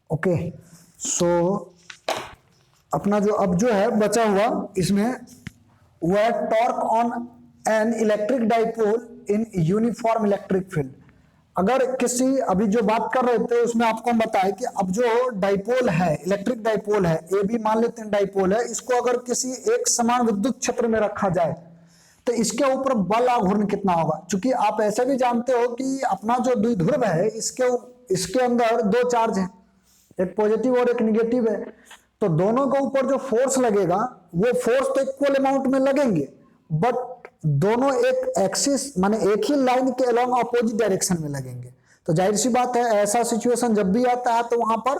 Okay, सो अपना जो अब जो है बचा हुआ इसमें वो है torque on an electric dipole in uniform electric field. अगर किसी अभी जो बात कर रहे थे उसमें आपको हम बताएं कि अब जो डाइपोल है, इलेक्ट्रिक डाइपोल है, ए बी मान लेते हैं डाइपोल है, इसको अगर किसी एक समान विद्युत क्षेत्र में रखा जाए तो इसके ऊपर बल आघूर्ण कितना होगा। क्योंकि आप ऐसे भी जानते हो कि अपना जो द्विध्रुव है इसके अंदर दो चार्ज हैं, एक पॉजिटिव और एक निगेटिव है, तो दोनों के ऊपर जो फोर्स लगेगा वो फोर्स तो इक्वल अमाउंट में लगेंगे, बट दोनों एक एक्सिस माने एक ही लाइन के अलोंग अपोजिट डायरेक्शन में लगेंगे। तो जाहिर सी बात है ऐसा सिचुएशन जब भी आता है तो वहां पर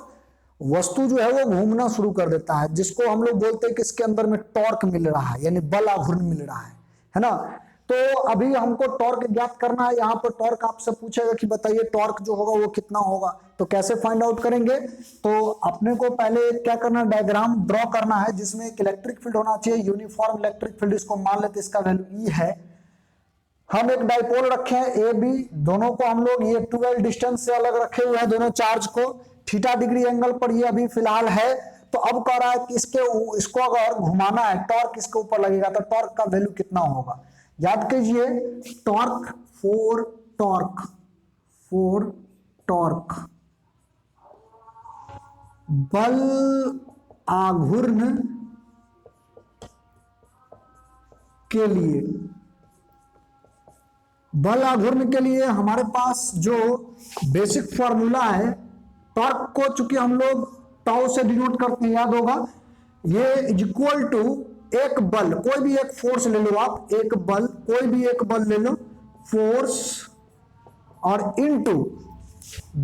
वस्तु जो है वो घूमना शुरू कर देता है, जिसको हम लोग बोलते हैं कि इसके अंदर में टॉर्क मिल रहा है, यानी बल आघूर्ण मिल रहा है ना। तो अभी हमको टॉर्क ज्ञात करना है। यहाँ पर टॉर्क आपसे पूछेगा कि बताइए टॉर्क जो होगा वो कितना होगा, तो कैसे फाइंड आउट करेंगे। तो अपने को पहले क्या करना, डायग्राम ड्रॉ करना है जिसमें एक इलेक्ट्रिक फील्ड होना चाहिए, यूनिफॉर्म इलेक्ट्रिक फील्ड, इसको मान लेते इसका वैल्यू ई है। हम एक डाइपोल रखे हैं ए बी, दोनों को हम लोग ये 12 डिस्टेंस से अलग रखे हुए हैं, दोनों चार्ज को थीटा डिग्री एंगल पर ये अभी फिलहाल है। तो अब कह रहा है कि इसको अगर घुमाना है, टॉर्क इसके ऊपर लगेगा तो टॉर्क का वैल्यू कितना होगा। याद कीजिए टॉर्क टॉर्क बल आघूर्ण के लिए, बल आघूर्ण के लिए हमारे पास जो बेसिक फॉर्मूला है, टॉर्क को चूंकि हम लोग टाउ से डिनोट करते हैं, याद होगा, ये इज इक्वल टू एक बल, कोई भी एक फोर्स ले लो आप, एक बल, कोई भी एक बल ले लो, फोर्स और इनटू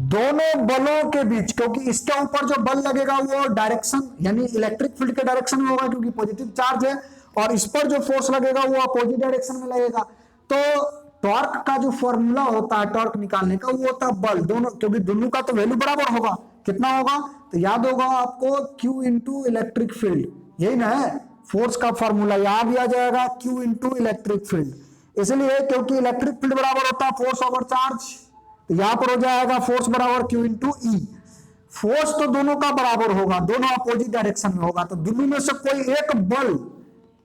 दोनों बलों के बीच, क्योंकि इसके ऊपर जो बल लगेगा वो डायरेक्शन यानी इलेक्ट्रिक फील्ड के डायरेक्शन में होगा क्योंकि पॉजिटिव चार्ज है, और इस पर जो फोर्स लगेगा वो अपोजिट डायरेक्शन में लगेगा। तो टॉर्क का जो फॉर्मूला होता है टॉर्क निकालने का वो होता है बल, दोनों, क्योंकि दोनों का तो वैल्यू बराबर होगा, कितना होगा तो याद होगा आपको Q इंटू इलेक्ट्रिक फील्ड, यही ना है फोर्स का फॉर्मूला, यहां भी आ जाएगा Q इंटू इलेक्ट्रिक फील्ड, इसलिए क्योंकि इलेक्ट्रिक फील्ड बराबर होता है फोर्स ओवर चार्ज, तो यहां पर हो जाएगा फोर्स बराबर Q इंटू ई। फोर्स तो दोनों का बराबर होगा, दोनों अपोजिट डायरेक्शन में होगा, तो दोनों में से कोई एक बल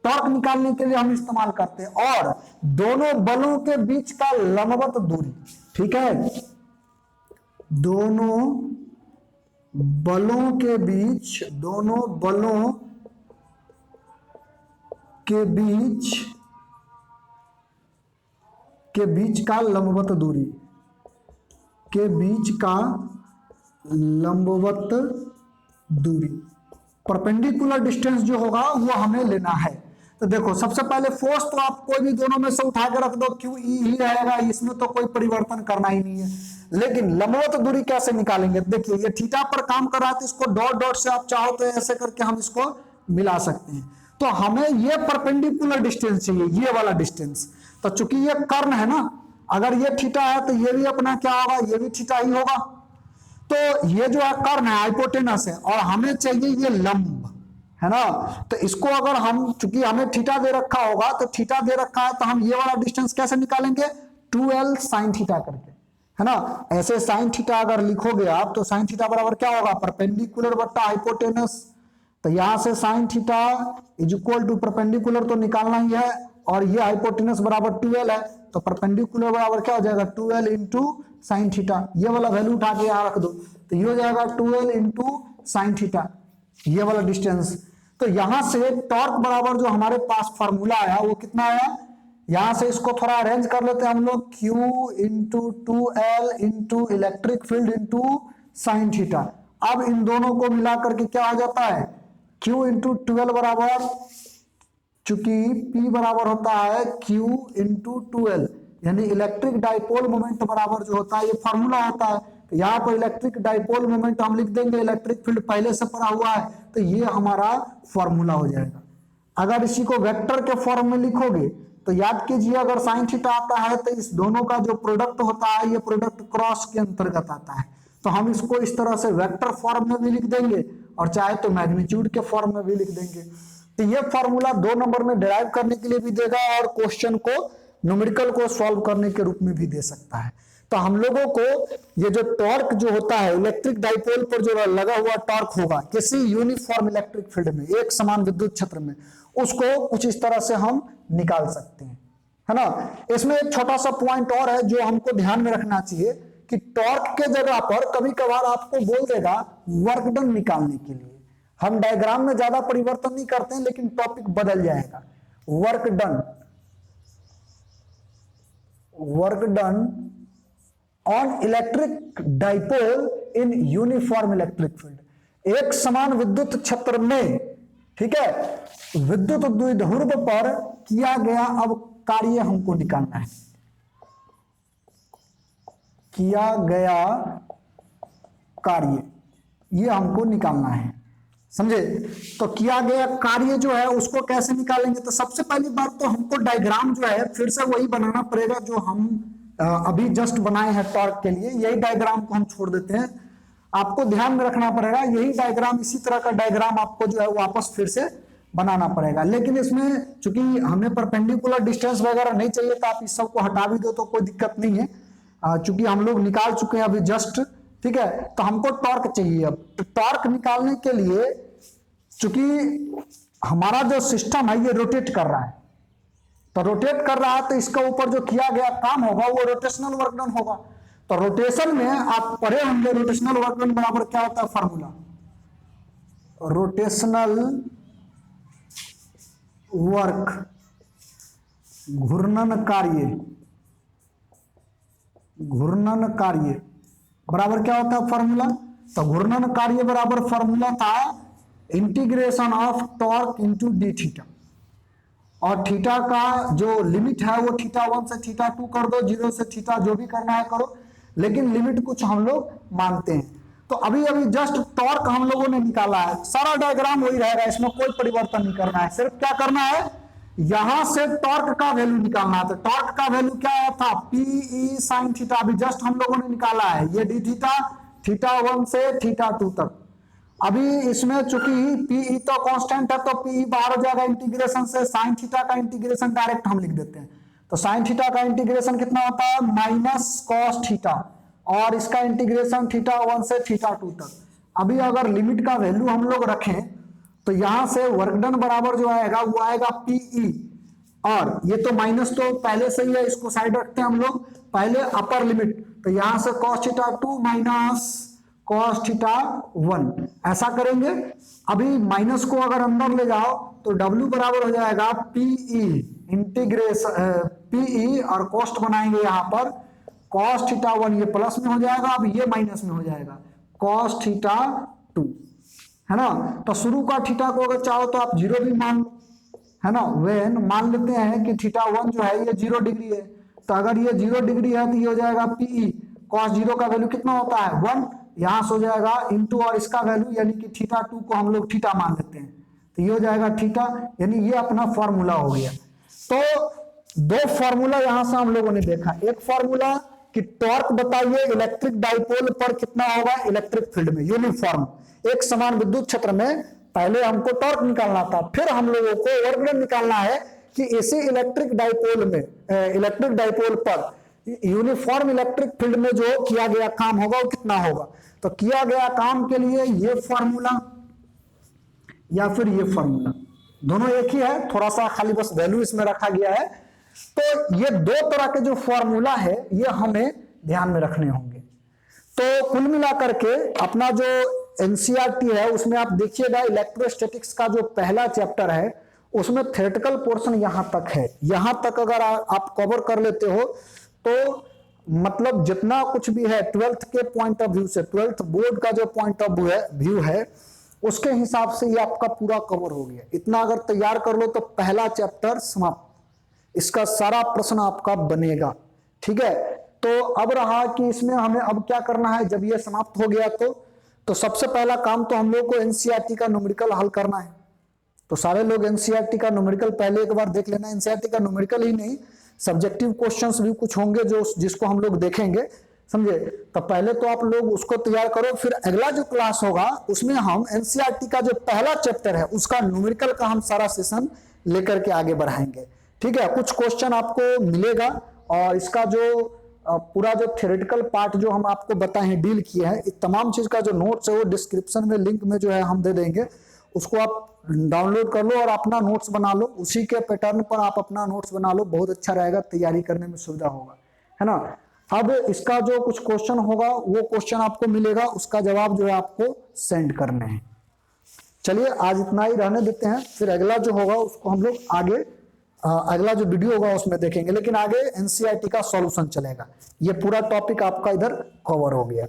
टॉर्क निकालने के लिए हम इस्तेमाल करते हैं, और दोनों बलों के बीच का लंबवत दूरी, ठीक है, दोनों बलों के बीच के बीच का लंबवत दूरी, के बीच का लंबवत दूरी, परपेंडिकुलर डिस्टेंस जो होगा वो हमें लेना है। तो देखो सबसे पहले फोर्स तो आप कोई भी दोनों में से उठा के रख दो, क्यू ई ही रहेगा, इसमें तो कोई परिवर्तन करना ही नहीं है। लेकिन लंबवत दूरी कैसे निकालेंगे, देखिए ये थीटा पर काम कर रहा है तो इसको डॉट डॉट से आप चाहो तो ऐसे करके हम इसको मिला सकते हैं। तो हमें ये परपेंडिकुलर डिस्टेंस चाहिए, ये वाला डिस्टेंस, तो चूंकि ये कर्ण है ना, अगर ये थीटा है तो ये भी अपना क्या होगा, ये भी थीटा ही होगा। तो ये जो है कर्ण है, हाइपोटेनस है, और हमें चाहिए ये लंब, है ना। तो इसको अगर हम, चूंकि हमें थीटा दे रखा होगा, तो थीटा दे रखा है तो हम ये वाला डिस्टेंस कैसे निकालेंगे, 2l sin थीटा करके, है ना। ऐसे sin थीटा अगर लिखोगे आप तो sin थीटा बराबर क्या होगा, परपेंडिकुलर बट्टा हाइपोटेनस, तो यहां से sin theta is equal to perpendicular तो निकालना ही है, और ये हाइपोटेनस बराबर 2l है, तो परपेंडिकुलर बराबर क्या हो जाएगा 2l इंटू साइन थीटा, ये वाला वैल्यू उठा के यहां रख दो, तो ये हो जाएगा 2l इंटू साइन थीटा, ये वाला डिस्टेंस। तो यहां से टॉर्क बराबर जो हमारे पास फॉर्मूला आया वो कितना आया, यहां से इसको थोड़ा अरेंज कर लेते हैं हम लोग, Q into 2l into electric field into sine theta. अब इन दोनों को मिला करके क्या हो जाता है, Q इंटू 12 बराबर, चूंकि P बराबर होता है Q इंटू 2l, यानी इलेक्ट्रिक डाइपोल मोमेंट बराबर जो होता है ये फॉर्मूला होता है। तो यहाँ पर इलेक्ट्रिक डाइपोल मोमेंट हम लिख देंगे, इलेक्ट्रिक फील्ड पहले से पढ़ा हुआ है, तो ये हमारा फॉर्मूला हो जाएगा। अगर इसी को वेक्टर के फॉर्म में लिखोगे तो याद कीजिए, अगर साइन थीटा आता है तो इस दोनों का जो प्रोडक्ट होता है ये प्रोडक्ट क्रॉस के अंतर्गत आता है, तो हम इसको इस तरह से वेक्टर फॉर्म में भी लिख देंगे और चाहे तो मैग्नीट्यूड के फॉर्म में भी लिख देंगे। तो ये फॉर्मूला 2 नंबर में डिराइव करने के लिए भी देगा और क्वेश्चन को न्यूमेरिकल को सॉल्व करने के रूप में भी दे सकता है। तो हम लोगों को ये जो टॉर्क जो होता है इलेक्ट्रिक डाइपोल पर जो लगा हुआ टॉर्क होगा किसी यूनिफॉर्म इलेक्ट्रिक फील्ड में, एक समान विद्युत क्षेत्र में, उसको कुछ इस तरह से हम निकाल सकते हैं, है ना। इसमें एक छोटा सा पॉइंट और है जो हमको ध्यान में रखना चाहिए कि टॉर्क के जगह पर कभी कभार आपको बोल देगा वर्क डन निकालने के लिए। हम डायग्राम में ज्यादा परिवर्तन नहीं करते हैं, लेकिन टॉपिक बदल जाएगा। Work done on electric dipole in uniform electric field, एक समान विद्युत क्षेत्र में, ठीक है, विद्युत द्विध्रुव पर किया गया अब कार्य हमको निकालना है, किया गया कार्य ये हमको निकालना है, समझे। तो किया गया कार्य जो है उसको कैसे निकालेंगे, तो सबसे पहली बात तो हमको डायग्राम जो है फिर से वही बनाना पड़ेगा जो हम अभी जस्ट बनाए हैं टॉर्क के लिए। यही डायग्राम को हम छोड़ देते हैं, आपको ध्यान में रखना पड़ेगा यही डायग्राम, इसी तरह का डायग्राम आपको जो है वापस फिर से बनाना पड़ेगा। लेकिन इसमें चूंकि हमें परपेंडिकुलर डिस्टेंस वगैरह नहीं चाहिए तो आप इस सब को हटा भी दो तो कोई दिक्कत नहीं है, चूंकि हम लोग निकाल चुके हैं अभी जस्ट, ठीक है। तो हमको टॉर्क चाहिए अब, तो टॉर्क निकालने के लिए चूंकि हमारा जो सिस्टम है ये रोटेट कर रहा है, तो रोटेट कर रहा है तो इसका ऊपर जो किया गया काम होगा वो रोटेशनल वर्क डन होगा। तो रोटेशन में आप पढ़े होंगे रोटेशनल वर्क डन बराबर क्या होता है फॉर्मूला, रोटेशनल वर्क घूर्णन कार्य बराबर क्या होता है फॉर्मूला, तो घूर्णन कार्य बराबर फॉर्मूला था integration of torque into D theta, और थीटा का जो लिमिट है वो θ1 से θ2 कर दो, 0 से थीटा जो भी करना है करो, लेकिन लिमिट कुछ हम लोग मानते हैं। तो अभी जस्ट टॉर्क हम लोगों ने निकाला है, सारा डायग्राम वही रहेगा, इसमें कोई परिवर्तन नहीं करना है, सिर्फ क्या करना है यहां से टॉर्क का वैल्यू निकालना है। तो टॉर्क का वैल्यू क्या आया था PE sin थीटा, अभी जस्ट हम लोगों ने निकाला है, ये डी थीटा θ1 से θ2 तक। अभी इसमें चूंकि PE तो कांस्टेंट है तो PE बाहर हो जाएगा इंटीग्रेशन से, साइन थीटा का इंटीग्रेशन डायरेक्ट हम लिख देते हैं, तो साइन थीटा का इंटीग्रेशन कितना होता है माइनस कॉस थीटा, और इसका इंटीग्रेशन θ1 से θ2 तक। अभी अगर लिमिट का वैल्यू हम लोग रखें तो यहां से वर्क डन बराबर जो आएगा वो आएगा PE, और ये तो माइनस तो पहले से ही है, इसको साइड रखते हैं हम लोग, पहले अपर लिमिट, तो यहां से cos θ2 माइनस cos θ1 ऐसा करेंगे। अभी माइनस को अगर अंदर ले जाओ तो W बराबर हो जाएगा PE इंटीग्रेशन PE, और कॉस्ट बनाएंगे यहां पर cos θ1, ये प्लस में हो जाएगा, अब ये माइनस में हो जाएगा cos θ2, है ना। तो शुरू का थीटा को अगर चाहो तो आप 0 भी मान लो, है ना। वेन मान लेते हैं कि θ1 जो है ये 0 डिग्री है, तो अगर ये 0 डिग्री है तो ये हो जाएगा PE, cos 0 का वैल्यू कितना होता है 1, यहां से हो जाएगा इंटू और इसका वैल्यू यानी कि θ2 को हम लोग थीटा मान लेते हैं, तो ये हो जाएगा थीटा, यानी ये अपना फॉर्मूला हो गया। तो दो फॉर्मूला यहां से हम लोगों ने देखा, एक फॉर्मूला कि टॉर्क बताइए इलेक्ट्रिक डाइपोल पर कितना होगा इलेक्ट्रिक फील्ड में यूनिफॉर्म एक समान विद्युत क्षेत्र में, पहले हमको टॉर्क निकालना था, फिर हम लोगों को वर्क डन निकालना है कि इसी इलेक्ट्रिक डाइपोल पर यूनिफॉर्म इलेक्ट्रिक फील्ड में जो किया गया काम होगा वो कितना होगा। तो किया गया काम के लिए ये फॉर्मूला या फिर ये फॉर्मूला दोनों एक ही है, थोड़ा सा खाली बस वैल्यू इसमें रखा गया है। तो ये दो तरह के जो फॉर्मूला है ये हमें ध्यान में रखने होंगे। तो कुल मिलाकर के अपना जो एनसीईआरटी है उसमें आप देखिएगा इलेक्ट्रोस्टैटिक्स का जो पहला चैप्टर है उसमें थ्योरेटिकल पोर्शन यहां तक है, यहां तक अगर आप कवर कर लेते हो तो मतलब जितना कुछ भी है 12th के पॉइंट ऑफ व्यू से, 12th बोर्ड का जो पॉइंट ऑफ व्यू है उसके हिसाब से ये आपका पूरा कवर हो गया। इतना अगर तैयार कर लो तो पहला चैप्टर समाप्त, इसका सारा प्रश्न आपका बनेगा, ठीक है। तो अब रहा कि इसमें हमें अब क्या करना है, जब ये समाप्त हो गया तो सबसे पहला काम तो हम लोग को एनसीईआरटी का न्यूमेरिकल हल करना है। तो सारे लोग एनसीईआरटी का न्यूमेरिकल पहले एक बार देख लेना। एनसीईआरटी का न्यूमेरिकल ही नहीं, सब्जेक्टिव क्वेश्चंस भी कुछ होंगे जो जिसको हम लोग देखेंगे, समझे। तो पहले तो आप लोग उसको तैयार करो, फिर अगला जो क्लास होगा उसमें हम एनसीईआरटी का जो पहला चैप्टर है उसका न्यूमेरिकल का हम सारा सेशन लेकर के आगे बढ़ाएंगे, ठीक है। कुछ क्वेश्चन आपको मिलेगा और इसका जो पूरा जो थ्योरेटिकल पार्ट जो हम आपको बताए हैं, डील किए हैं, इस तमाम चीज का जो नोट्स है वो डिस्क्रिप्शन में लिंक में जो है हम दे देंगे, उसको आप डाउनलोड कर लो और अपना नोट्स बना लो, उसी के पैटर्न पर आप अपना नोट्स बना लो, बहुत अच्छा रहेगा, तैयारी करने में सुविधा होगा, है ना। अब इसका जो कुछ क्वेश्चन होगा वो क्वेश्चन आपको मिलेगा, उसका जवाब जो है आपको सेंड करने हैं। चलिए आज इतना ही रहने देते हैं, फिर अगला जो होगा उसको हम लोग आगे अगला जो वीडियो होगा उसमें देखेंगे, लेकिन आगे एनसीईआरटी का सॉल्यूशन चलेगा। ये पूरा टॉपिक आपका इधर कवर हो गया।